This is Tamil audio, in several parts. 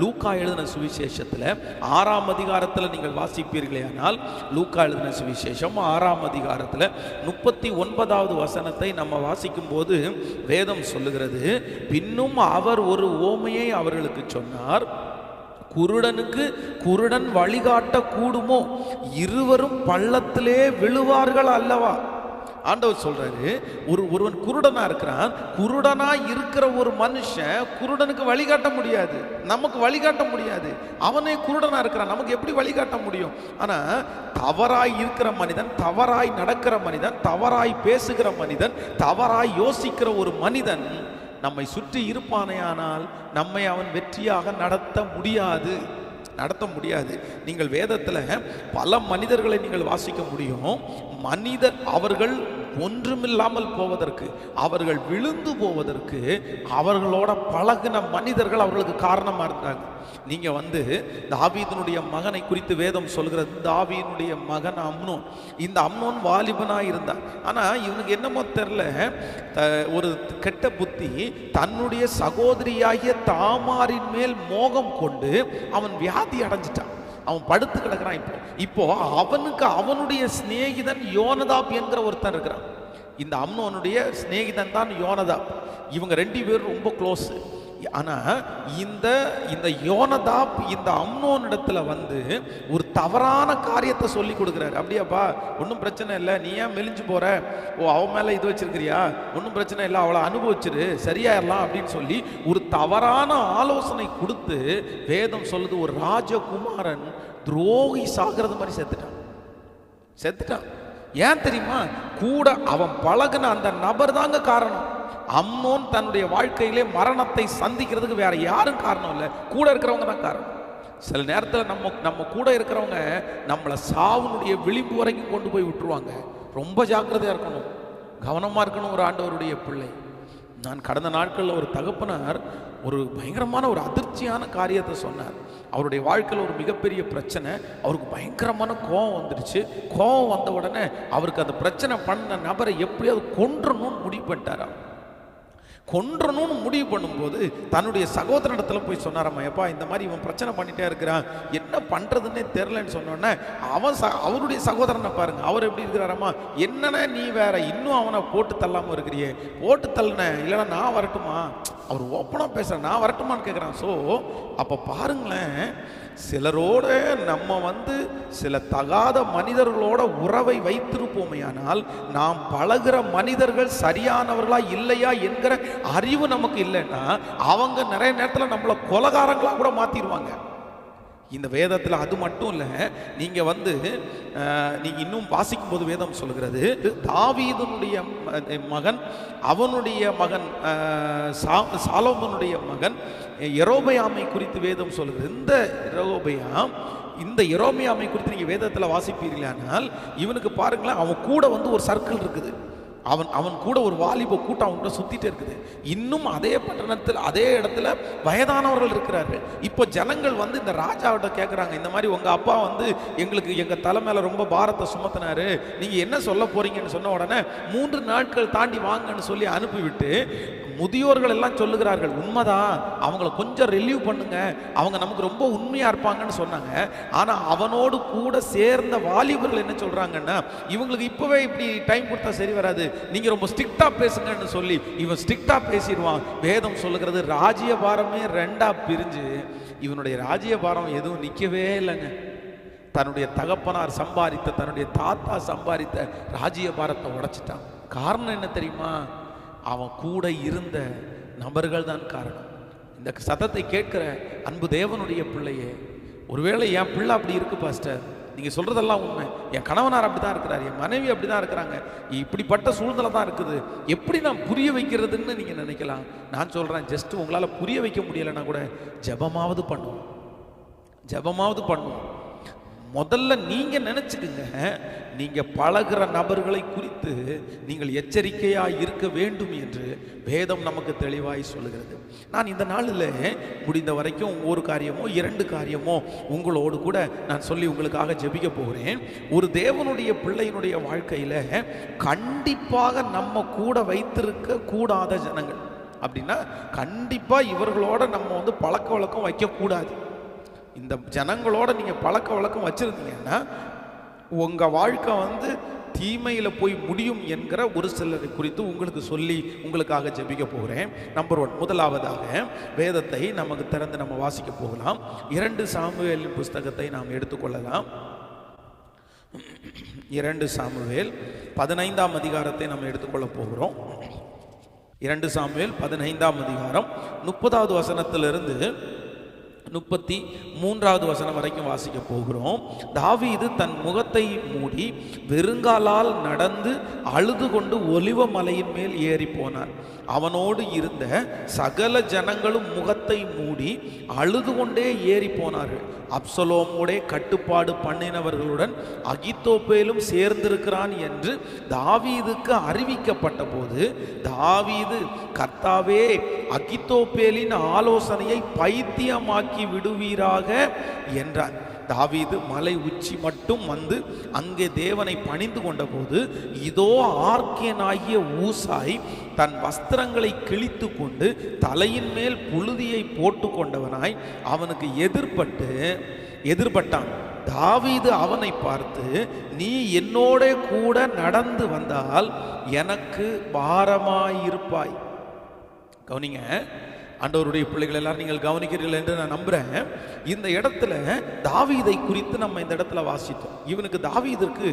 லூக்கா எழுதின சுவிசேஷத்தில் 6ஆம் அதிகாரத்தில் நீங்கள் வாசிப்பீர்களே ஆனால், லூக்கா எழுதின சுவிசேஷம் 6ஆம் அதிகாரத்தில் 39வது வசனத்தை நம்ம வாசிக்கும் போது வேதம் சொல்லுகிறது, பின்னும் அவர் ஒரு ஓமையை அவர்களுக்கு சொன்னார். குருடனுக்கு குருடன் வழிகாட்ட கூடுமோ? இருவரும் பள்ளத்திலே விழுவார்கள் அல்லவா? ஆண்டவர் சொல்றாரு, ஒருவன் குருடனா இருக்கிறான். குருடனா இருக்கிற ஒரு மனுஷன் குருடனுக்கு வழிகாட்ட முடியாது, நமக்கு வழிகாட்ட முடியாது. அவனே குருடனா இருக்கிறான், நமக்கு எப்படி வழிகாட்ட முடியும்? ஆனா தவறாய் இருக்கிற மனிதன், தவறாய் நடக்கிற மனிதன், தவறாய் பேசுகிற மனிதன், தவறாய் யோசிக்கிற ஒரு மனிதன் நம்மை சுற்றி இருப்பானேயானால் நம்மை அவன் வெற்றியாக நடத்த முடியாது. நீங்கள் வேதத்தில் பல மனிதர்களை நீங்கள் வாசிக்க முடியும். மனிதர் அவர்கள் ஒன்றுமில்லாமல் போவதற்கு, அவர்கள் விழுந்து போவதற்கு அவர்களோட பழகின மனிதர்கள் அவர்களுக்கு காரணமாக இருந்தாங்க. நீங்க தாவீதினுடைய மகனை குறித்து வேதம் சொல்கிறது. தாவீதினுடைய மகன் அம்னோன். இந்த அம்னோன் வாலிபனா இருந்தான். ஆனா இவனுக்கு என்னமோ தெரியல, ஒரு கெட்ட புத்தி. தன்னுடைய சகோதரியாகிய தாமாரின் மேல் மோகம் கொண்டு அவன் வியாதி அடைஞ்சிட்டான். அவன் படுத்து கிடக்கிறான். இப்போ அவனுக்கு அவனுடைய சிநேகிதன் யோனதாப் என்கிற ஒருத்தன் இருக்கிறான். இந்த அம்னோனுடைய சிநேகிதன் தான் யோனதாப். இவங்க 2 பேரும் ரொம்ப க்ளோஸ். ஆனா இந்த யோனதாப் இந்த அம்னோன் இடத்துல ஒரு தவறான காரியத்தை சொல்லி கொடுக்குறாரு. அப்படியாப்பா, ஒன்றும் பிரச்சனை இல்லை, நீ ஏன் மெலிஞ்சு போற? அவன் மேல இது வச்சிருக்கிறியா? ஒன்றும் பிரச்சனை இல்லை, அவளை அனுபவிச்சிரு, சரியாயிடலாம் அப்படின்னு சொல்லி ஒரு தவறான ஆலோசனை கொடுத்து வேதம் சொல்லுது, ஒரு ராஜகுமாரன் துரோகி சாகிறது மாதிரி செத்துட்டான். ஏன் தெரியுமா? கூட அவன் பழகுன அந்த நபர் தாங்க காரணம். அம்னோன் தன்னுடைய வாழ்க்கையிலே மரணத்தை சந்திக்கிறதுக்கு வேற யாரும் காரணம் இல்லை, கூட இருக்கிறவங்க தான் காரணம். சில நேரத்தில் நம்ம கூட இருக்கிறவங்க நம்மளை சாவுனுடைய விளிம்பு வரைக்கும் கொண்டு போய் விட்டுருவாங்க. ரொம்ப ஜாக்கிரதையா இருக்கணும், கவனமா இருக்கணும் ஒரு ஆண்டவருடைய பிள்ளை. நான் கடந்த நாட்களில் ஒரு தகப்பனார் ஒரு பயங்கரமான ஒரு அதிர்ச்சியான காரியத்தை சொன்னார். அவருடைய வாழ்க்கையில் ஒரு மிகப்பெரிய பிரச்சனை. அவருக்கு பயங்கரமான கோபம் வந்துடுச்சு. கோபம் வந்த உடனே அவருக்கு அந்த பிரச்சனை பண்ண நபரை எப்படியாவது கொன்றணும்னு முடிவு பண்ணிட்டாரா. கொன்றணும்னு முடிவு பண்ணும்போது தன்னுடைய சகோதரனிடத்துல போய் சொன்னாராம்மா, எப்பா இந்த மாதிரி இவன் பிரச்சனை பண்ணிட்டே இருக்கிறான், என்ன பண்றதுன்னே தெரிலன்னு சொன்னோன்னே அவருடைய சகோதரனை பாருங்க, அவர் எப்படி இருக்கிறாராம்மா, என்னன்னா நீ வேற இன்னும் அவனை போட்டு தள்ளாம இருக்கிறியே, போட்டு தள்ளுன இல்லைன்னா நான் வரட்டுமா? அவர் ஓப்பனா பேசுற, நான் வரட்டுமான்னு கேட்குறான். ஸோ அப்போ பாருங்களேன், சிலரோட நம்ம சில தகாத மனிதர்களோட உறவை வைத்திருப்போமே, ஆனால் நாம் பழகிற மனிதர்கள் சரியானவர்களா இல்லையா என்கிற அறிவு நமக்கு இல்லைன்னா அவங்க நிறைய நேரத்தில் நம்மளை கொலகாரங்களா கூட மாத்திடுவாங்க. இந்த வேதத்தில் அது மட்டும் இல்லை, நீங்க நீங்க இன்னும் வாசிக்கும் போது வேதம் சொல்கிறது, தாவீதுனுடைய மகன், அவனுடைய மகன் சாலோமோனுடைய மகன் யெரொபெயாமை குறித்து வேதம் சொல்கிறது. இந்த யெரொபெயாமை குறித்து நீங்க வேதத்தில் வாசிப்பீர்களானால் இவனுக்கு பாருங்களேன், அவன் கூட ஒரு சர்க்கிள் இருக்குது. அவன் கூட ஒரு வாலிப கூட்டம் அவன் கூட சுத்திட்டே இருக்குது. இன்னும் அதே பட்டணத்தில் அதே இடத்துல வயதானவர்கள் இருக்கிறார்கள். இப்போ ஜனங்கள் இந்த ராஜாவிட்ட கேட்குறாங்க, இந்த மாதிரி உங்க அப்பா எங்களுக்கு எங்க தலை மேல ரொம்ப பாரத்தை சுமத்தினாரு, நீங்க என்ன சொல்ல போறீங்கன்னு சொன்ன உடனே 3 நாட்கள் தாண்டி வாங்கன்னு சொல்லி அனுப்பிவிட்டு முதியோர்கள் எல்லாம் சொல்லுகிறார்கள், உண்மைதான், அவங்கள கொஞ்சம் ரிலீவ் பண்ணுங்க, அவங்க நமக்கு ரொம்ப உண்மையா இருப்பாங்கன்னு சொன்னாங்க. ஆனா அவனோடு கூட சேர்ந்த வாலிபர்கள் என்ன சொல்றாங்கன்னா, இவங்களுக்கு இப்பவே இப்படி டைம் கொடுத்தா சரி வராது, நீங்க ரொம்ப ஸ்ட்ரிக்டா பேசுங்கன்னு சொல்லி இவன் ஸ்ட்ரிக்டா பேசிடுவான். வேதம் சொல்லுகிறது, ராஜ்ய பாரமே 2ஆ பிரிஞ்சு இவனுடைய ராஜ்ய பாரம் எதுவும் நிற்கவே இல்லைங்க. தன்னுடைய தகப்பனார் சம்பாதித்த, தன்னுடைய தாத்தா சம்பாதித்த ராஜ்ய பாரத்தை உடைச்சிட்டான். காரணம் என்ன தெரியுமா? அவன் கூட இருந்த நபர்கள் தான் காரணம். இந்த சத்தத்தை கேட்கிற அன்பு தேவனுடைய பிள்ளையே, ஒருவேளை என் பிள்ளை அப்படி இருக்கு பாஸ்டர், நீங்க சொல்றதெல்லாம் உண்மை, என் கணவனார் அப்படிதான் இருக்கிறார், என் மனைவி அப்படிதான் இருக்கிறாங்க, இப்படிப்பட்ட சூழ்நிலை தான் இருக்குது, எப்படி நான் புரிய வைக்கிறதுன்னு நீங்க நினைக்கலாம். நான் சொல்றேன், ஜஸ்ட் உங்களால புரிய வைக்க முடியலைன்னா கூட ஜெபமாவது பண்ணுவோம். முதல்ல நீங்க நினைச்சுக்குங்க, நீங்க பழகிற நபர்களை குறித்து நீங்கள் எச்சரிக்கையா இருக்க வேண்டும் என்று வேதம் நமக்கு தெளிவாய் சொல்லுகிறது. நான் இந்த நாளில் முடிந்த வரைக்கும் ஒரு காரியமோ 2 காரியமோ உங்களோடு கூட நான் சொல்லி உங்களுக்காக ஜெபிக்க போகிறேன். ஒரு தேவனுடைய பிள்ளையினுடைய வாழ்க்கையில கண்டிப்பாக நம்ம கூட வைத்திருக்க கூடாத ஜனங்கள், அப்படின்னா கண்டிப்பாக இவர்களோட நம்ம வந்து பழக்க வழக்கம் வைக்கக்கூடாது. இந்த ஜனங்களோட நீங்கள் பழக்க வழக்கம் வச்சுருந்தீங்கன்னா உங்கள் வாழ்க்கை வந்து தீமையில் போய் முடியும் என்கிற ஒரு சிலரை குறித்து உங்களுக்கு சொல்லி உங்களுக்காக ஜெபிக்க போகிறேன். நம்பர் 1, முதலாவதாக வேதத்தை நமக்கு திறந்து நம்ம வாசிக்க போகலாம். 2 சாமுவேலின் புஸ்தகத்தை நாம் எடுத்துக்கொள்ளலாம். 2 சாமுவேல் 15ஆம் அதிகாரத்தை நம்ம எடுத்துக்கொள்ள போகிறோம். 2 சாமுவேல் 15ஆம் அதிகாரம் 30வது வசனத்திலிருந்து 33வது வசனம் வரைக்கும் வாசிக்க போகிறோம். தாவீது தன் முகத்தை மூடி வெறுங்காலால் நடந்து அழுது கொண்டு ஒலிவ மலையின் மேல் ஏறி போனார். அவனோடு இருந்த சகல ஜனங்களும் முகத்தை மூடி அழுது கொண்டே ஏறி போனார்கள். அப்சலோமோட கட்டுப்பாடு பண்ணினவர்களுடன் அகித்தோப்பேலும் சேர்ந்திருக்கிறான் என்று தாவீதுக்கு அறிவிக்கப்பட்ட போது தாவீது, கர்த்தாவே, அகித்தோப்பேலின் ஆலோசனையை பைத்தியமாக்கி விடுவீராக என்றார். தாவீது மலை உச்சி மட்டும் வந்து அங்கே தேவனை பணிந்து கொண்ட போது இதோ ஆர்க்கியனாகிய ஊசாய் தன் வஸ்திரங்களை கிழித்து கொண்டு தலையின் மேல் புழுதியை போட்டு கொண்டவனாய் அவனுக்கு எதிர்பட்டான். தாவீது அவனை பார்த்து, நீ என்னோட கூட நடந்து வந்தால் எனக்கு பாரமாயிருப்பாய். கவனிங்க, ஆண்டவருடைய பிள்ளைகள் எல்லாரும் நீங்கள் கவனிக்கிறீர்கள் என்று நான் நம்புறேன். இந்த இடத்துல தாவீதை குறித்து நம்ம இந்த இடத்துல வாசித்தோம். இவனுக்கு தாவீதுக்கு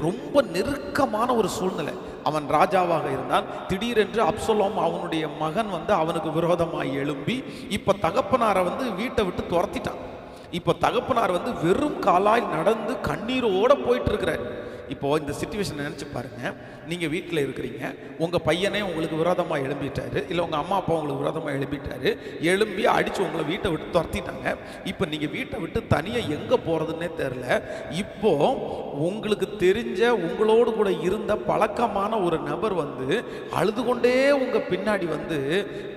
ரொம்ப நெருக்கமான ஒரு சூழ்நிலை. அவன் ராஜாவாக இருந்தான். திடீரென்று அப்சலோம் அவனுடைய மகன் வந்து அவனுக்கு விரோதமாய் எழும்பி இப்ப தகப்பனாரை வந்து வீட்டை விட்டு துரத்திட்டான். இப்ப தகப்பனார் வந்து வெறும் காலாய் நடந்து கண்ணீரோட போயிட்டு இருக்கிறார். இப்போ இந்த சிச்சுவேஷன் நினச்சி பாருங்க. நீங்கள் வீட்டில் இருக்கிறீங்க, உங்கள் பையனே உங்களுக்கு விரோதமாக எழும்பிட்டாரு, இல்லை உங்கள் அம்மா அப்பா உங்களுக்கு விரோதமாக எழும்பிட்டாரு, எழும்பி அடித்து உங்களை வீட்டை விட்டு துரத்திட்டாங்க. இப்போ நீங்கள் வீட்டை விட்டு தனியாக எங்கே போகிறதுன்னே தெரில. இப்போ உங்களுக்கு தெரிஞ்ச உங்களோடு கூட இருந்த பழக்கமான ஒரு நபர் வந்து அழுது கொண்டே உங்கள் பின்னாடி வந்து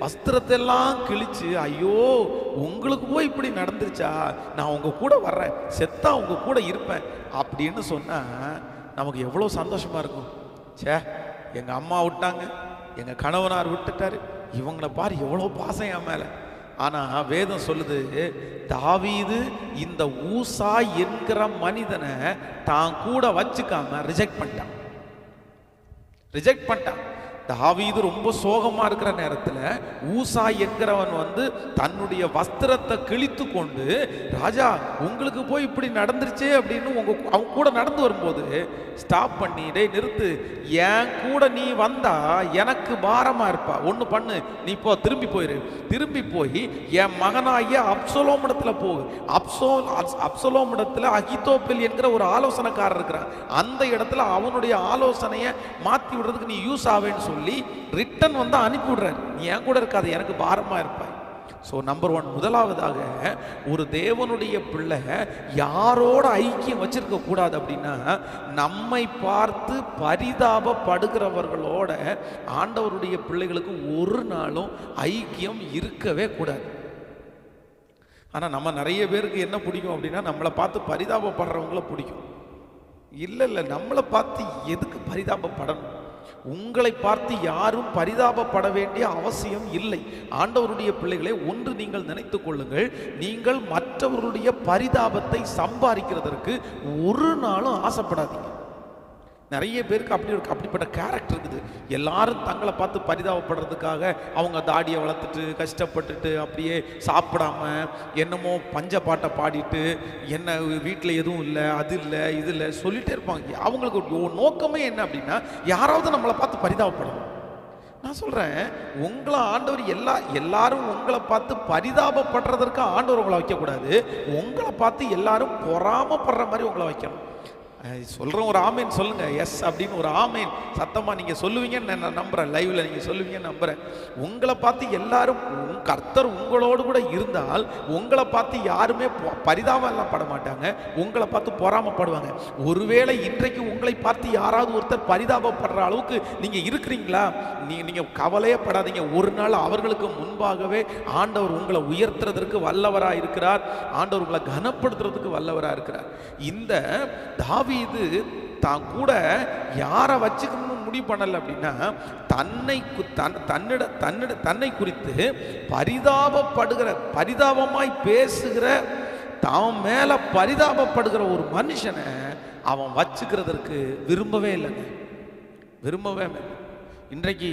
வஸ்திரத்தெல்லாம் கிழிச்சு, ஐயோ உங்களுக்கு போய் இப்படி நடந்துருச்சா, நான் உங்கள் கூட வர்றேன், செத்தா உங்கள் கூட இருப்பேன் அப்படின்னு சொன்னால் நமக்கு எவ்வளோ சந்தோஷமாக இருக்கும். சே, எங்கள் அம்மா விட்டாங்க, எங்கள் கணவனார் விட்டுட்டாரு, இவங்களை பாரு எவ்வளோ பாசம் என் மேலே. ஆனால் வேதம் சொல்லுது, தாவீது இந்த ஊசா என்கிற மனிதனை தான் கூட வச்சுக்காம ரிஜெக்ட் பண்ணிட்டான். தாவீது ரொம்ப சோகமா இருக்கிற நேரத்தில் ஊசா என்கிறவன் வந்து தன்னுடைய வஸ்திரத்தை கிழித்து கொண்டு, ராஜா உங்களுக்கு போய் இப்படி நடந்துருச்சே அப்படின்னு அவங்க கூட நடந்து வரும்போது ஸ்டாப் பண்ணி, டேய் நிறுத்து, என் கூட நீ வந்தா எனக்கு பாரமா இருப்பா, ஒன்று பண்ணு, நீ இப்போ திரும்பி போய் என் மகனாகிய அப்சலோம் இடத்துல போகு. அப்சலோம் இடத்துல அகித்தோப்பேல் என்கிற ஒரு ஆலோசனைக்காரர் இருக்கிறான். அந்த இடத்துல அவனுடைய ஆலோசனையை மாற்றி விடுறதுக்கு நீ யூஸ் ஆவேன்னு சொல்லி ரிட்டன் வந்து அனுப்பி விடுறாரு. நீ என் கூட இருக்காது, எனக்கு பாரமா இருப்பாய். ஸோ நம்பர் 1, முதலாவதாக ஒரு தேவனுடைய பிள்ளை யாரோட ஐக்கியம் வச்சிருக்க கூடாது அப்படின்னா, நம்மை பார்த்து பரிதாபப்படுகிறவர்களோட ஆண்டவருடைய பிள்ளைகளுக்கு ஒரு நாளும் ஐக்கியம் இருக்கவே கூடாது. ஆனால் நம்ம நிறைய பேருக்கு என்ன பிடிக்கும் அப்படின்னா, நம்மளை பார்த்து பரிதாபப்படுறவங்கள பிடிக்கும். இல்லை, நம்மளை பார்த்து எதுக்கு பரிதாபப்படணும்? உங்களை பார்த்து யாரும் பரிதாபப்பட வேண்டிய அவசியம் இல்லை. ஆண்டவருடைய பிள்ளைகளை ஒன்று நீங்கள் நினைத்துக் கொள்ளுங்கள், நீங்கள் மற்றவர்களுடைய பரிதாபத்தை சம்பாதிக்கிறதற்கு ஒரு நாளும் ஆசைப்படாதீங்க. நிறைய பேருக்கு அப்படிப்பட்ட கேரக்டர் இருக்குது. எல்லாரும் தங்களை பார்த்து பரிதாபப்படுறதுக்காக அவங்க தாடியை வளர்த்துட்டு கஷ்டப்பட்டுட்டு அப்படியே சாப்பிடாம என்னமோ பஞ்ச பாட்டை பாடிட்டு, என்ன வீட்டில் எதுவும் இல்லை, அது இல்லை, இது இல்லை சொல்லிட்டே இருப்பாங்க. அவங்களுக்கு நோக்கமே என்ன அப்படின்னா, யாராவது நம்மளை பார்த்து பரிதாபப்படணும். நான் சொல்கிறேன், உங்களை ஆண்டவர் எல்லாரும் உங்களை பார்த்து பரிதாபப்படுறதற்கு ஆண்டவர் உங்களை வைக்கக்கூடாது. உங்களை பார்த்து எல்லாரும் பொறாமப்படுற மாதிரி உங்களை வைக்கணும். சொல்கிறேன், ஒரு ஆமேன் சொல்லுங்க. எஸ் அப்படின்னு ஒரு ஆமேன் சத்தமாக நீங்கள் சொல்லுவீங்கன்னு நான் நம்புகிறேன். லைவில் நீங்கள் சொல்லுவீங்கன்னு நம்புகிறேன். உங்களை பார்த்து எல்லாரும், கர்த்தர் உங்களோடு கூட இருந்தால் உங்களை பார்த்து யாருமே பரிதாபம் எல்லாம் பட மாட்டாங்க, உங்களை பார்த்து பொறாமப்படுவாங்க. ஒருவேளை இன்றைக்கு உங்களை பார்த்து யாராவது ஒருத்தர் பரிதாபப்படுற அளவுக்கு நீங்கள் இருக்கிறீங்களா, நீங்கள் கவலையே படாதீங்க. ஒரு நாள் அவர்களுக்கு முன்பாகவே ஆண்டவர் உங்களை உயர்த்துறதற்கு வல்லவராக இருக்கிறார். ஆண்டவர் உங்களை கனப்படுத்துறதுக்கு வல்லவராக இருக்கிறார். இந்த தாவீது தான் கூட யாரை வச்சுக்கணும்னு முடிவு பண்ணலை அப்படின்னா தன்னை குறித்து பரிதாபமாய் பேசுகிற, தான் மேல பரிதாபப்படுகிற ஒரு மனுஷனை அவன் வச்சுக்கிறதற்கு விரும்பவே இல்லைங்க, விரும்பவே. இன்றைக்கு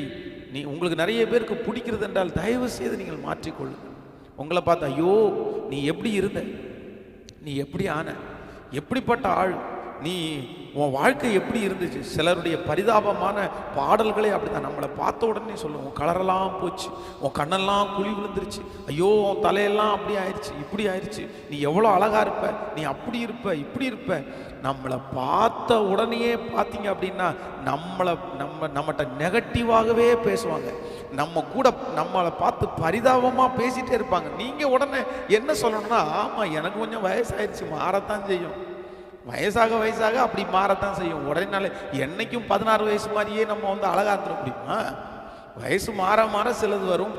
உங்களுக்கு நிறைய பேருக்கு பிடிக்கிறது என்றால் தயவு செய்து நீங்கள் மாற்றிக்கொள்ளுங்க. உங்களை பார்த்து ஐயோ நீ எப்படி இருந்த, நீ எப்படி ஆன, எப்படிப்பட்ட ஆள் நீ, உன் வாழ்க்கை எப்படி இருந்துச்சு. சிலருடைய பரிதாபமான பாடல்களே அப்படிதான். நம்மளை பார்த்த உடனே சொல்லுவோம், உன் கலரெல்லாம் போச்சு, உன் கண்ணெல்லாம் குழி விழுந்துருச்சு, ஐயோ உன் தலையெல்லாம் அப்படி ஆயிடுச்சு, இப்படி ஆயிடுச்சு, நீ எவ்வளோ அழகா இருப்ப, நீ அப்படி இருப்ப, இப்படி இருப்ப. நம்மளை பார்த்த உடனேயே பார்த்தீங்க அப்படின்னா நம்மகிட்ட நெகட்டிவாகவே பேசுவாங்க. நம்மளை பார்த்து பரிதாபமாக பேசிகிட்டே இருப்பாங்க. நீங்கள் உடனே என்ன சொல்லணும்னா, ஆமாம் எனக்கு கொஞ்சம் வயசாயிடுச்சு, மாறத்தான் செய்யும், வயசாக அப்படி மாறத்தான் செய்யும். உடனே என்னைக்கும் 16 வயசு மாதிரியே நம்ம அழகாக இருந்துட முடியுமா? வயசு மாற சிலது வரும்,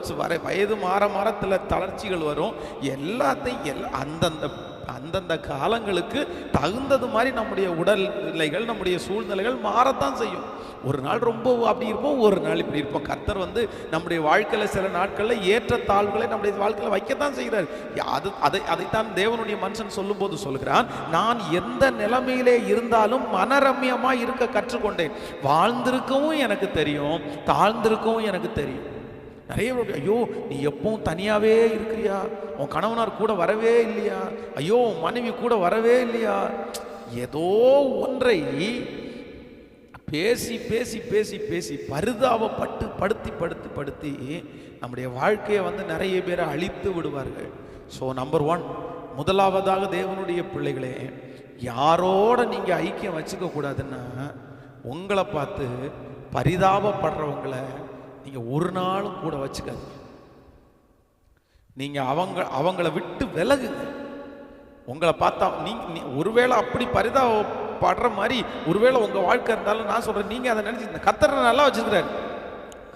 வயது மாற சில தளர்ச்சிகள் வரும். எல்லாத்தையும் அந்தந்த காலங்களுக்கு தகுந்தது மாதிரி நம்முடைய உடல்நிலைகள், நம்முடைய சூழ்நிலைகள் மாறத்தான் செய்யும். ஒரு நாள் ரொம்ப அப்படி இருப்போம், ஒரு நாள் இப்படி இருப்போம். கர்த்தர் நம்முடைய வாழ்க்கையில் சில நாட்களில் ஏற்ற தாழ்வுகளை நம்முடைய வாழ்க்கையில் வைக்கத்தான் செய்கிறார். அதைத்தான் தேவனுடைய மனுஷன் சொல்லும் போது சொல்கிறான், நான் எந்த நிலைமையிலே இருந்தாலும் மனரம்யமாக இருக்க கற்றுக்கொண்டேன். வாழ்ந்திருக்கவும் எனக்கு தெரியும், தாழ்ந்திருக்கவும் எனக்கு தெரியும். நிறைய ஐயோ நீ எப்பவும் தனியாகவே இருக்கிறியா, உன் கணவனார் கூட வரவே இல்லையா, ஐயோ உன் மனைவி கூட வரவே இல்லையா, ஏதோ ஒன்றை பேசி பேசி பேசி பேசி படுத்தி நம்முடைய வாழ்க்கையை நிறைய பேரை அழித்து விடுவார்கள். ஸோ நம்பர் 1, முதலாவதாக தேவனுடைய பிள்ளைகளே, யாரோட நீங்கள் ஐக்கியம் வச்சுக்க கூடாதுன்னா, உங்களை பார்த்து பரிதாபப்படுறவங்களை நீங்கள் ஒரு நாளும் கூட வச்சுக்காதீங்க. நீங்கள் அவங்கள விட்டு விலகுங்க. உங்களை பார்த்தா ஒருவேளை அப்படி பரிதாபப்படுற மாதிரி ஒருவேளை உங்கள் வாழ்க்கை இருந்தாலும் நான் சொல்கிறேன், நீங்கள் அதை நினச்சி கர்த்தரை நல்லா வச்சுக்கிறாரு,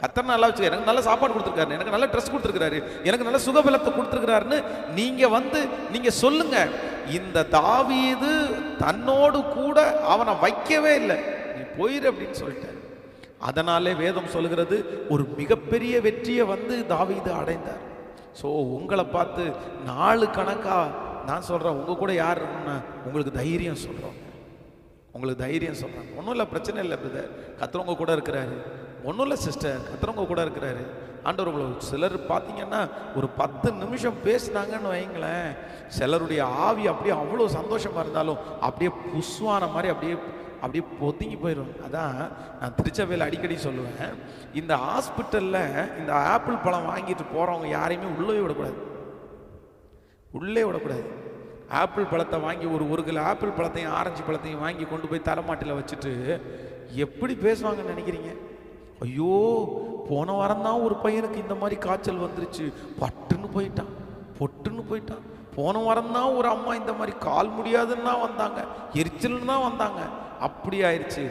கர்த்தர் நல்லா வச்சுக்கிறாரு, எனக்கு நல்ல சாப்பாடு கொடுத்துருக்காரு, எனக்கு நல்ல ட்ரெஸ் கொடுத்துருக்காரு, எனக்கு நல்ல சுகபலத்தை கொடுத்துருக்கிறாருன்னு நீங்கள் சொல்லுங்க. இந்த தாவீது தன்னோடு கூட அவனை வைக்கவே இல்லை, நீ போயிரு அப்படின்னு சொல்லிட்டாரு. அதனாலே வேதம் சொல்கிறது ஒரு மிகப்பெரிய வெற்றியை தாவீது அடைந்தார். ஸோ உங்களை பார்த்து நாலு கணக்கா நான் சொல்கிறேன், உங்கள் கூட யார் இருக்குன்னா உங்களுக்கு தைரியம் சொல்கிறோம், உங்களுக்கு தைரியம் சொல்கிறாங்க. ஒன்றும் இல்லை, பிரச்சனை இல்லை பிரதர், கர்த்தர் கூட இருக்கிறாரு. ஒன்றும் இல்லை சிஸ்டர், கர்த்தர் கூட இருக்கிறாரு. ஆண்டவர் உங்களை சிலர் பார்த்தீங்கன்னா ஒரு 10 நிமிஷம் பேசினாங்கன்னு வைங்களேன், சிலருடைய ஆவி அப்படியே அவ்வளோ சந்தோஷமாக இருந்தாலும் அப்படியே புஷ்வான மாதிரி அப்படியே பொத்திங்கி போயிடும். அதான் நான் திருச்சபையில் அடிக்கடி சொல்லுவேன், இந்த ஹாஸ்பிட்டலில் இந்த ஆப்பிள் பழம் வாங்கிட்டு போகிறவங்க யாரையுமே உள்ளே விடக்கூடாது. ஆப்பிள் பழத்தை வாங்கி ஒரு கிலோ ஆப்பிள் பழத்தையும் ஆரஞ்சு பழத்தையும் வாங்கி கொண்டு போய் தலைமாட்டில் வச்சுட்டு எப்படி பேசுவாங்கன்னு நினைக்கிறீங்க? ஐயோ போன வாரம் தான் ஒரு பையனுக்கு இந்த மாதிரி காய்ச்சல் வந்துருச்சு, பொட்டுன்னு போயிட்டான். போன வாரம் தான் ஒரு அம்மா இந்த மாதிரி கால் முடியாதுன்னு தான் வந்தாங்க, எரிச்சல்னு தான் வந்தாங்க, அப்படி ஆயிடுச்சு.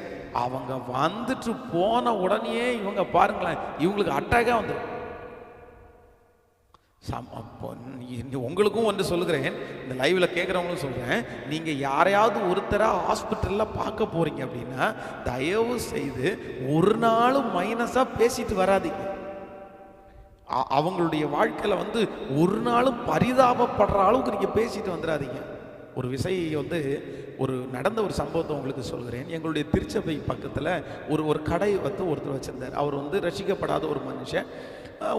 அவங்க வந்துட்டு போன உடனே இவங்க பாருங்களேன், இவங்களுக்கு அட்டாக்கா வந்துடும். உங்களுக்கும் ஒன்று சொல்லுகிறேன், இந்த லைவ்ல கேட்குறவங்களும் சொல்கிறேன், நீங்கள் யாரையாவது ஒருத்தரை ஹாஸ்பிட்டலில் பார்க்க போறீங்க அப்படின்னா தயவு செய்து ஒரு நாளும் மைனஸாக பேசிட்டு வராதீங்க. அவங்களுடைய வாழ்க்கையில் ஒரு நாளும் பரிதாபப்படுற அளவுக்கு நீங்கள் பேசிட்டு வந்துடாதீங்க. ஒரு நடந்த ஒரு சம்பவத்தை உங்களுக்கு சொல்கிறேன். எங்களுடைய திருச்சபை பக்கத்தில் ஒரு கடை ஒருத்தர் வச்சிருந்தார். அவர் ரசிக்கப்படாத ஒரு மனுஷன்,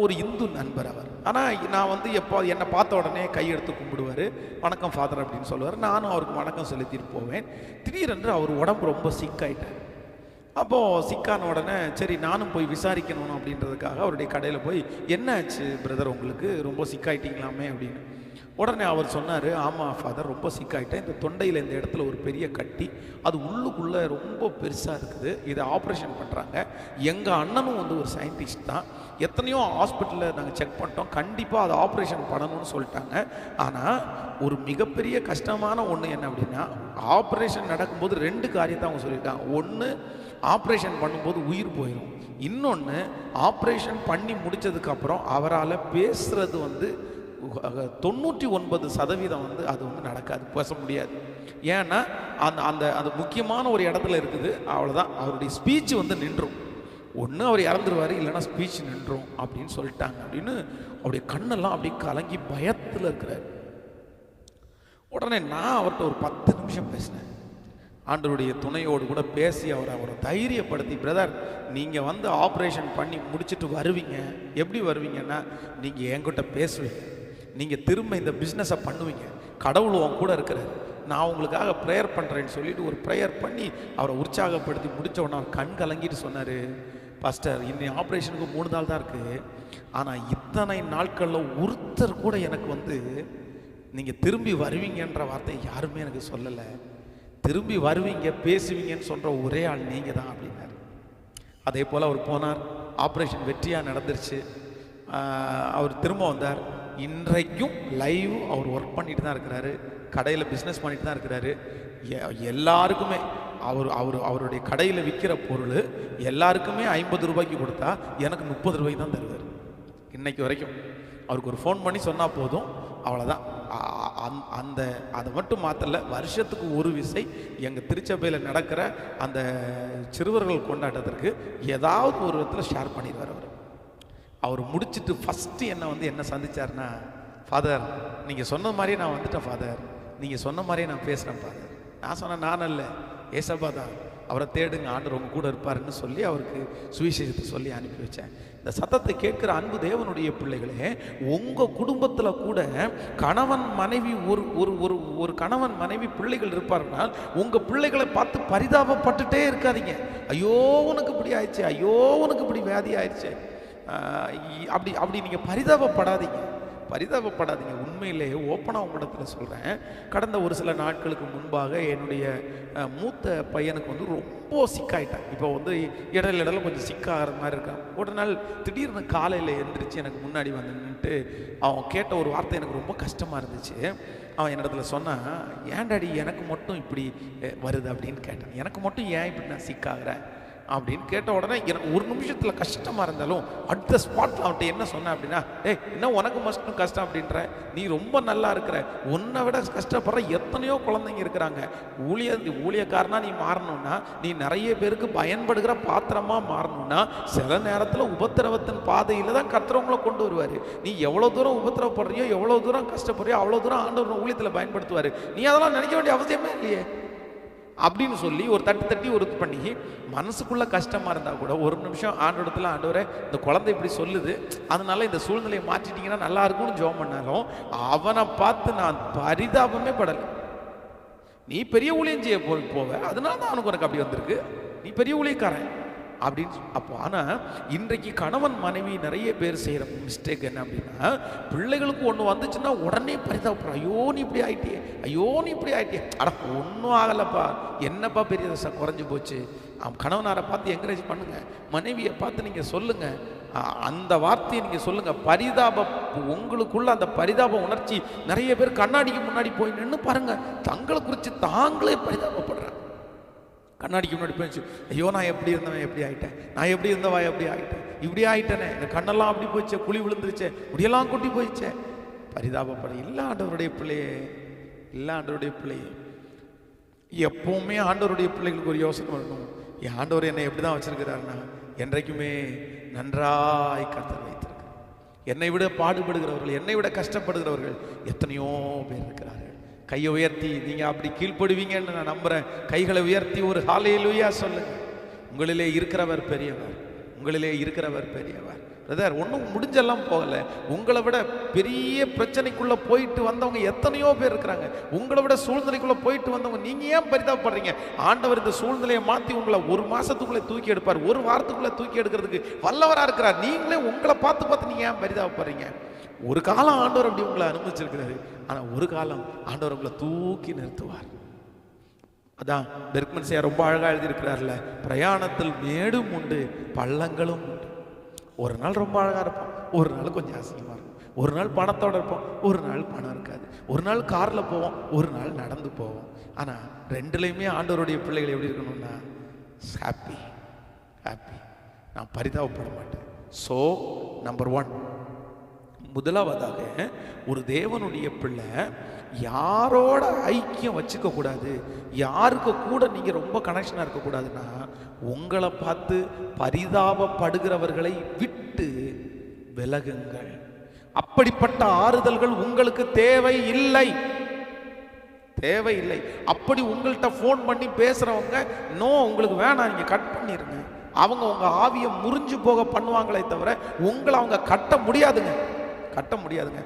ஒரு இந்து நண்பர் அவர். ஆனால் நான் எப்போ என்னை பார்த்த உடனே கையெடுத்து கும்பிடுவார், வணக்கம் ஃபாதர் அப்படின்னு சொல்லுவார். நானும் அவருக்கு வணக்கம் செலுத்திட்டு போவேன். திடீரென்று அவர் உடம்பு ரொம்ப சிக்காயிட்டார். அப்போது சிக்கான உடனே சரி நானும் போய் விசாரிக்கணும் அப்படின்றதுக்காக அவருடைய கடையில் போய், என்னாச்சு பிரதர் உங்களுக்கு ரொம்ப சிக்காயிட்டீங்களாமே அப்படின்னு. உடனே அவர் சொன்னார், ஆமாம் ஃபாதர் ரொம்ப சிக்காயிட்டேன், இந்த தொண்டையில் இந்த இடத்துல ஒரு பெரிய கட்டி, அது உள்ளுக்குள்ளே ரொம்ப பெருசாக இருக்குது, இதை ஆப்ரேஷன் பண்ணுறாங்க. எங்கள் அண்ணனும் ஒரு சயின்டிஸ்ட் தான், எத்தனையோ ஹாஸ்பிட்டலில் நாங்கள் செக் பண்ணிட்டோம், கண்டிப்பாக அதை ஆப்ரேஷன் பண்ணணும்னு சொல்லிட்டாங்க. ஆனால் ஒரு மிகப்பெரிய கஷ்டமான ஒன்று என்ன அப்படின்னா, ஆப்ரேஷன் நடக்கும்போது 2 காரியத்தை அவங்க சொல்லியிருக்காங்க. ஒன்று, ஆப்ரேஷன் பண்ணும்போது உயிர் போயிடும். இன்னொன்று, ஆப்ரேஷன் பண்ணி முடித்ததுக்கப்புறம் அவரால் பேசுகிறது 99% அது நடக்காது, பேச முடியாது. ஏன்னா அந்த அந்த அந்த முக்கியமான ஒரு இடத்துல இருக்குது, அவ்வளோதான். அவருடைய ஸ்பீச் வந்து நின்றும். ஒன்று அவர் இறந்துருவார், இல்லைன்னா ஸ்பீச் நின்றும் அப்படின்னு சொல்லிட்டாங்க அப்படின்னு அவருடைய கண்ணெல்லாம் அப்படியே கலங்கி பயத்தில் இருக்கிறார். உடனே நான் அவர்கிட்ட ஒரு 10 நிமிஷம் பேசினேன். ஆண்டவருடைய துணையோடு கூட பேசி அவரை தைரியப்படுத்தி, பிரதர் நீங்கள் வந்து ஆப்ரேஷன் பண்ணி முடிச்சுட்டு வருவீங்க. எப்படி வருவீங்கன்னா, நீங்கள் என்கிட்ட பேசுவீங்க, நீங்கள் திரும்ப இந்த பிஸ்னஸை பண்ணுவீங்க, கடவுள் உன் கூட இருக்கிறார், நான் உங்களுக்காக ப்ரேயர் பண்ணுறேன்னு சொல்லிட்டு ஒரு ப்ரேயர் பண்ணி அவரை உற்சாகப்படுத்தி முடித்த உடனே அவர் கண் கலங்கிட்டு சொன்னார், பாஸ்டர் இன்னும் ஆப்ரேஷனுக்கு 3 நாள் தான் இருக்குது, ஆனால் இத்தனை நாட்களில் ஒருத்தர் கூட எனக்கு வந்து நீங்கள் திரும்பி வருவீங்கன்ற வார்த்தை யாருமே எனக்கு சொல்லலை, திரும்பி வருவீங்க பேசுவீங்கன்னு சொல்கிற ஒரே ஆள் நீங்கள் தான் அப்படின்னாரு. அதே போல் அவர் போனார், ஆப்ரேஷன் வெற்றியாக நடந்துருச்சு. அவர் திரும்ப வந்தார். இன்றைக்கும் லைவ் அவர் ஒர்க் பண்ணிட்டு தான் இருக்கிறாரு, கடையில் பிஸ்னஸ் பண்ணிட்டு தான் இருக்கிறாரு. எல்லாருக்குமே அவருடைய கடையில் விற்கிற பொருள் எல்லாருக்குமே 50 ரூபாய்க்கு கொடுத்தா எனக்கு 30 ரூபாய்க்கு தான் தருவார் இன்னைக்கு வரைக்கும். அவருக்கு ஒரு ஃபோன் பண்ணி சொன்னால் போதும், அவ்வளோதான். அதை மட்டும் மாற்றல, வருஷத்துக்கு ஒரு விசை எங்கள் திருச்சபையில் நடக்கிற அந்த சிறுவர்கள் கொண்டாட்டத்திற்கு ஏதாவது ஒரு விதத்தில் ஷேர் பண்ணிடுவார். அவர் முடிச்சுட்டு ஃபஸ்ட்டு என்ன சந்திச்சார்னா, ஃபாதர் நீங்கள் சொன்ன மாதிரியே நான் வந்துட்டேன் ஃபாதர், நீங்கள் சொன்ன மாதிரியே நான் பேசுகிறேன் ஃபாதர். நான் சொன்னேன், நான் அல்ல, ஏசப்பா தான், அவரை தேடுங்க, ஆண்டவர் உங்க கூட இருப்பாருன்னு சொல்லி அவருக்கு சுவிசேஷத்தை சொல்லி அனுப்பி வச்சேன். இந்த சத்தத்தை கேட்கிற அன்பு தேவனுடைய பிள்ளைகளே, உங்கள் குடும்பத்தில் கூட கணவன் மனைவி ஒரு கணவன் மனைவி பிள்ளைகள் இருப்பாருனால் உங்கள் பிள்ளைகளை பார்த்து பரிதாபப்பட்டுட்டே இருக்காதீங்க. ஐயோ உனக்கு இப்படி ஆயிடுச்சு, ஐயோ உனக்கு இப்படி வியாதி ஆயிடுச்சு, அப்படி நீங்கள் பரிதாபப்படாதீங்க. உண்மையிலே ஓப்பனாக உங்களிடத்தில் சொல்கிறேன், கடந்த ஒரு சில நாட்களுக்கு முன்பாக என்னுடைய மூத்த பையனுக்கு வந்து ரொம்ப சிக்காயிட்டான். இப்போ வந்து இடையில கொஞ்சம் சிக்காகிற மாதிரி இருக்கான். ஒரு நாள் திடீர்னு காலையில் எழுந்திரிச்சு எனக்கு முன்னாடி வந்து நின்றுட்டு அவன் கேட்ட ஒரு வார்த்தை எனக்கு ரொம்ப கஷ்டமாக இருந்துச்சு. அவன் என்னிடத்துல சொன்னான், ஏன் டாடி எனக்கு மட்டும் இப்படி வருது அப்படின்னு கேட்டான். எனக்கு மட்டும் ஏன் இப்படி நான் சிக்காகிறேன் அப்படின்னு கேட்ட உடனே எனக்கு ஒரு நிமிஷத்தில் கஷ்டமாக இருந்தாலும் அடுத்த ஸ்பாட்டில் அவன்கிட்ட என்ன சொன்னேன் அப்படின்னா, இன்னும் உனக்கு மட்டும் கஷ்டம் அப்படின்ற, நீ ரொம்ப நல்லா இருக்கிற, உன்னை விட கஷ்டப்படுற எத்தனையோ குழந்தைங்க இருக்கிறாங்க. ஊழியக்காரனா நீ மாறணும்னா, நீ நிறைய பேருக்கு பயன்படுகிற பாத்திரமாக மாறணும்னா சில நேரத்தில் உபத்திரவத்தின் பாதையில் தான் கர்த்தரவங்களை கொண்டு வருவார். நீ எவ்வளோ தூரம் உபத்திரவப்படுறியோ, எவ்வளோ தூரம் கஷ்டப்படுறியோ, அவ்வளோ தூரம் ஆண்டவர் ஊழியத்தில் பயன்படுத்துவார். நீ அதெல்லாம் நினைக்க வேண்டிய அவசியமே இல்லையே அப்படின்னு சொல்லி ஒரு தட்டி ஒரு பண்ணி, மனசுக்குள்ள கஷ்டமா இருந்தா கூட ஒரு நிமிஷம் ஆண்டவரத்துல, ஆண்டவரே இந்த குழந்தை இப்படி சொல்லுது, அதனால இந்த சூழ்நிலையை மாற்றிட்டீங்கன்னா நல்லா இருக்கும்னு ஜெபம் பண்ணாலும் அவனை பார்த்து நான் பரிதாபமே படலை. நீ பெரிய ஊழியம் செய்ய போவ, அதனால தான் அவனுக்கு உனக்கு அப்படி வந்திருக்கு, நீ பெரிய ஊழியக்காரன் அப்படின்னு. அப்போ ஆனால் இன்றைக்கு கணவன் மனைவி நிறைய பேர் செய்கிற மிஸ்டேக் என்ன அப்படின்னா, பிள்ளைகளுக்கு ஒன்று வந்துச்சுன்னா உடனே பரிதாபப்படுற, ஐயோ நீ இப்படி ஆயிட்டியே, ஐயோ நீ இப்படி ஆயிட்டியே, அட ஒன்றும் ஆகலைப்பா, என்னப்பா பெரிய தசை குறைஞ்சி போச்சு. கணவனாரை பார்த்து என்கரேஜ் பண்ணுங்க, மனைவியை பார்த்து நீங்கள் சொல்லுங்க, அந்த வார்த்தையை நீங்கள் சொல்லுங்க. உங்களுக்குள்ள அந்த பரிதாப உணர்ச்சி நிறைய பேர் கண்ணாடிக்கு முன்னாடி போய் நின்று பாருங்க, தங்களை குறித்து தாங்களே பரிதாபப்படுறாங்க. கண்ணாடிக்கு முன்னாடி போயிடுச்சு, ஐயோ நான் எப்படி இருந்தவன் எப்படி ஆகிட்டேன், நான் எப்படி இருந்தவா எப்படி ஆகிட்டேன், இப்படி ஆகிட்டேனே, இந்த கண்ணெல்லாம் அப்படி போயிடுச்சே, குழி விழுந்துருச்சே, முடியெல்லாம் கொட்டி போயிடுச்சே, பரிதாபப்பட. இல்லை ஆண்டவருடைய பிள்ளையே, இல்லை ஆண்டவருடைய பிள்ளையே, எப்பவுமே ஆண்டவருடைய பிள்ளைகளுக்கு ஒரு யோசனை வரணும், என் ஆண்டவர் என்னை எப்படி தான் வச்சிருக்கிறாருன்னா, என்றைக்குமே நன்றாய் கர்த்தர் வைத்திருக்கிறார். என்னை விட பாடுபடுகிறவர்கள், என்னை விட கஷ்டப்படுகிறவர்கள் எத்தனையோ பேர் இருக்கிறார்கள். கையை உயர்த்தி நீங்கள் அப்படி கீழ்ப்படுவீங்கன்னு நான் நம்புகிறேன். கைகளை உயர்த்தி ஒரு ஹல்லேலூயா சொல்லுங்க. உங்களிலே இருக்கிறவர் பெரியவர், உங்களிலே இருக்கிறவர் பெரியவர். பிரதர் ஒன்றும் முடிஞ்செல்லாம் போகலை, உங்களை விட பெரிய பிரச்சனைக்குள்ளே போயிட்டு வந்தவங்க எத்தனையோ பேர் இருக்கிறாங்க. உங்களை விட சூழ்நிலைக்குள்ளே போயிட்டு வந்தவங்க நீங்கள் ஏன் பரிதாபப்படுறீங்க? ஆண்டவர் இந்த சூழ்நிலையை மாற்றி உங்களை ஒரு மாதத்துக்குள்ளே தூக்கி எடுப்பார், ஒரு வாரத்துக்குள்ளே தூக்கி எடுக்கிறதுக்கு வல்லவராக இருக்கிறார். நீங்களே உங்களை பார்த்து நீங்கள் ஏன் பரிதாபப்படுறீங்க? ஒரு காலம் ஆண்டவர் அப்படி உங்களை அனுமதிச்சிருக்கிறாரு, ஆனால் ஒரு காலம் ஆண்டவர் உங்களை தூக்கி நிறுத்துவார். அதான் பெர்க்மன் சார் ரொம்ப அழகாக எழுதியிருக்கிறார்ல, பிரயாணத்தில் மேடும் உண்டு பள்ளங்களும் உண்டு. ஒரு நாள் ரொம்ப அழகாக இருப்போம், ஒரு நாள் கொஞ்சம் அசிங்கமாக இருக்கும், ஒரு நாள் பணத்தோடு இருப்போம், ஒரு நாள் பணம் இருக்காது, ஒரு நாள் காரில் போவோம், ஒரு நாள் நடந்து போவோம். ஆனால் ரெண்டுலேயுமே ஆண்டவருடைய பிள்ளைகள் எப்படி இருக்கணும்னா ஹாப்பி. நான் பரிதாபப்பட மாட்டேன். ஸோ நம்பர் 1, முதலாவதாக, ஒரு தேவனுடைய பிள்ளை யாரோட ஐக்கியம் வச்சுக்க கூடாது, யாருக்கு கூட நீங்க ரொம்ப கனெக்ஷனா இருக்கக்கூடாதுன்னா, உங்களை பார்த்து பரிதாபப்படுகிறவர்களை விட்டு விலகுங்கள். அப்படிப்பட்ட ஆறுதல்கள் உங்களுக்கு தேவையில்லை, தேவையில்லை. அப்படி உங்கள்கிட்ட ஃபோன் பண்ணி பேசுறவங்க நோ, உங்களுக்கு வேணாம், நீங்க கட் பண்ணிருங்க. அவங்க உங்க ஆவியை முறிஞ்சு போக பண்ணுவாங்களே தவிர உங்களை அவங்க கட்ட முடியாதுங்க, கட்ட முடியாதுங்க.